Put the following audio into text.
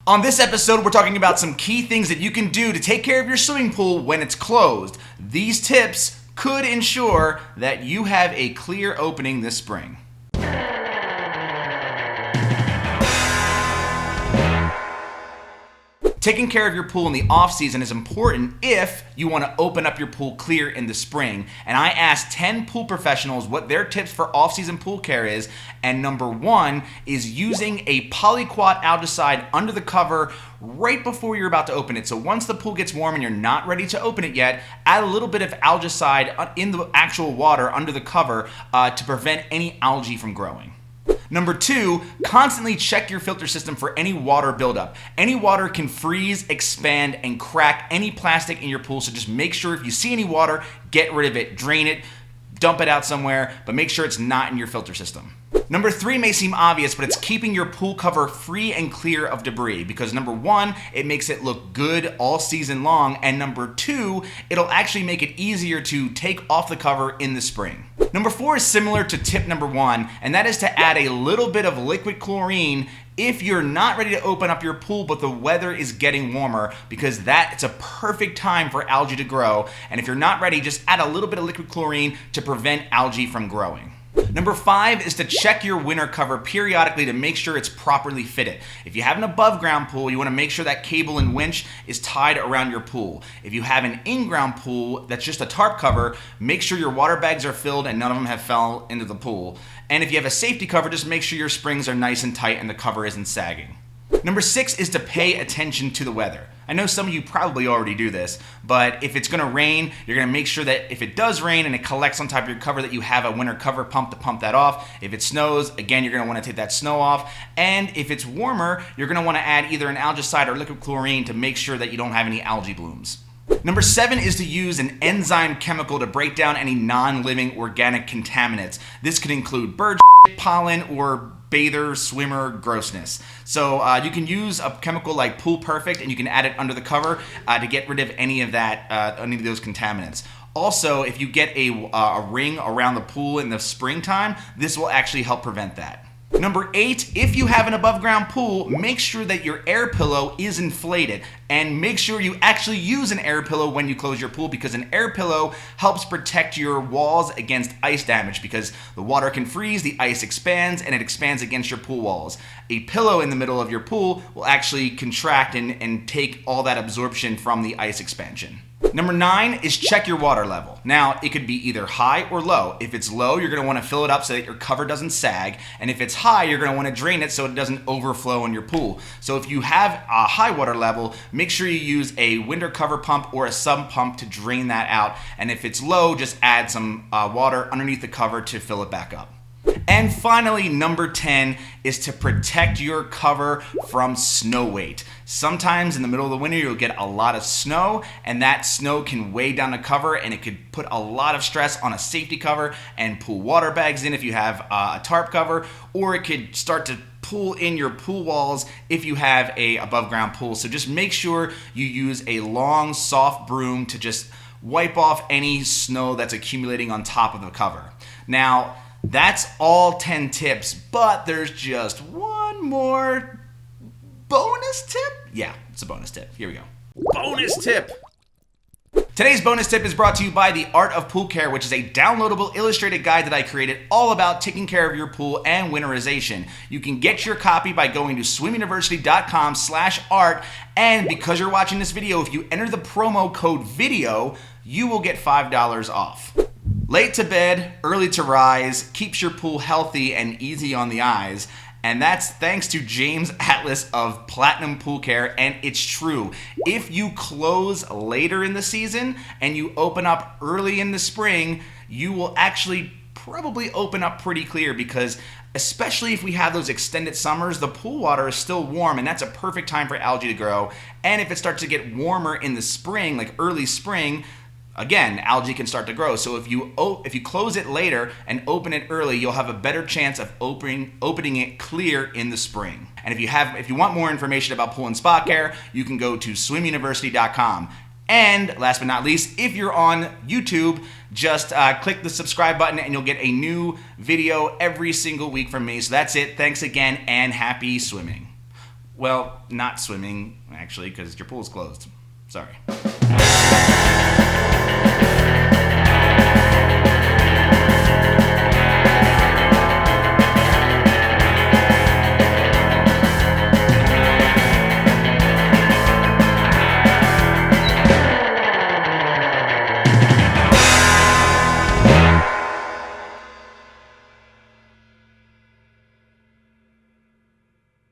On this episode, we're talking about some key things that you can do to take care of your swimming pool when it's closed. These tips could ensure that you have a clear opening this spring. Taking care of your pool in the off season is important if you want to open up your pool clear in the spring. And I asked 10 pool professionals what their tips for off-season pool care is, and number one is using a Poly-Quat Algaecide under the cover right before you're about to open it. So once the pool gets warm and you're not ready to open it yet, add a little bit of algaecide in the actual water under the cover to prevent any algae from growing. Number two, constantly check your filter system for any water buildup. Any water can freeze, expand, and crack any plastic in your pool, so just make sure if you see any water, get rid of it, drain it, dump it out somewhere, but make sure it's not in your filter system. Number three may seem obvious, but it's keeping your pool cover free and clear of debris, because number one, it makes it look good all season long, and number two, it'll actually make it easier to take off the cover in the spring. Number four is similar to tip number one, and that is to add a little bit of liquid chlorine if you're not ready to open up your pool but the weather is getting warmer, because it's a perfect time for algae to grow. And if you're not ready, just add a little bit of liquid chlorine to prevent algae from growing. Number five is to check your winter cover periodically to make sure it's properly fitted. If you have an above ground pool, you want to make sure that cable and winch is tied around your pool. If you have an in-ground pool that's just a tarp cover, make sure your water bags are filled and none of them have fell into the pool. And if you have a safety cover, just make sure your springs are nice and tight and the cover isn't sagging. Number six is to pay attention to the weather. I know some of you probably already do this, but if it's going to rain, you're going to make sure that if it does rain and it collects on top of your cover, that you have a winter cover pump to pump that off. If it snows, again, you're going to want to take that snow off. And if it's warmer, you're going to want to add either an algaecide or liquid chlorine to make sure that you don't have any algae blooms. Number seven is to use an enzyme chemical to break down any non-living organic contaminants. This could include bird shit, pollen, or bather, swimmer grossness. So you can use a chemical like Pool Perfect, and you can add it under the cover to get rid of any of those contaminants. Also, if you get a ring around the pool in the springtime, this will actually help prevent that. Number eight, if you have an above ground pool, make sure that your air pillow is inflated, and make sure you actually use an air pillow when you close your pool, because an air pillow helps protect your walls against ice damage, because the water can freeze, the ice expands, and it expands against your pool walls. A pillow in the middle of your pool will actually contract and take all that absorption from the ice expansion. Number nine is check your water level. Now, it could be either high or low. If it's low, you're going to want to fill it up so that your cover doesn't sag. And if it's high, you're going to want to drain it so it doesn't overflow in your pool. So if you have a high water level, make sure you use a winter cover pump or a sump pump to drain that out. And if it's low, just add some water underneath the cover to fill it back up. And finally, number 10 is to protect your cover from snow weight. Sometimes in the middle of the winter, you'll get a lot of snow, and that snow can weigh down the cover, and it could put a lot of stress on a safety cover and pull water bags in if you have a tarp cover, or it could start to pull in your pool walls if you have a above ground pool. So just make sure you use a long, soft broom to just wipe off any snow that's accumulating on top of the cover. Now, that's all 10 tips, but there's just one more bonus tip? Yeah, it's a bonus tip. Here we go. Bonus tip! Today's bonus tip is brought to you by The Art of Pool Care, which is a downloadable illustrated guide that I created all about taking care of your pool and winterization. You can get your copy by going to swimuniversity.com/art, and because you're watching this video, if you enter the promo code VIDEO, you will get $5 off. Late to bed, early to rise, keeps your pool healthy and easy on the eyes. And that's thanks to James Atlas of Platinum Pool Care, and it's true. If you close later in the season and you open up early in the spring, you will actually probably open up pretty clear, because especially if we have those extended summers, the pool water is still warm, and that's a perfect time for algae to grow. And if it starts to get warmer in the spring, like early spring, again, algae can start to grow. So if you close it later and open it early, you'll have a better chance of opening it clear in the spring. And if you want more information about pool and spa care, you can go to swimuniversity.com. And last but not least, if you're on YouTube, just click the subscribe button and you'll get a new video every single week from me. So that's it. Thanks again, and happy swimming. Well, not swimming, actually, because your pool is closed. Sorry.